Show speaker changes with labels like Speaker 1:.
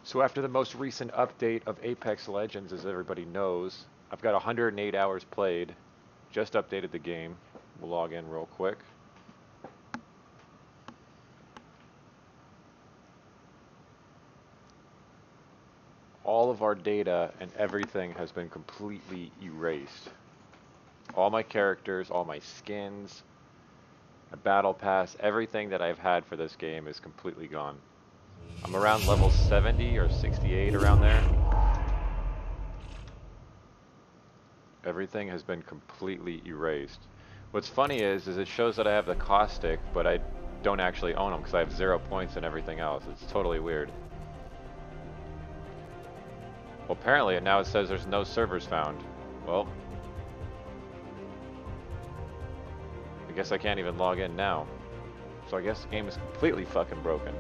Speaker 1: So after the most recent update of Apex Legends, as everybody knows, I've got 108 hours played. Just updated the game. We'll log in real quick. All of our data and everything has been completely erased. All my characters, all my skins, my battle pass, everything that I've had for this game is completely gone. I'm around level 70 or 68 around there. Everything has been completely erased. What's funny is it shows that I have the caustic, but I don't actually own them because I have 0 points and everything else. It's totally weird. Well, apparently now it says there's no servers found. Well, I guess I can't even log in now. So I guess the game is completely fucking broken.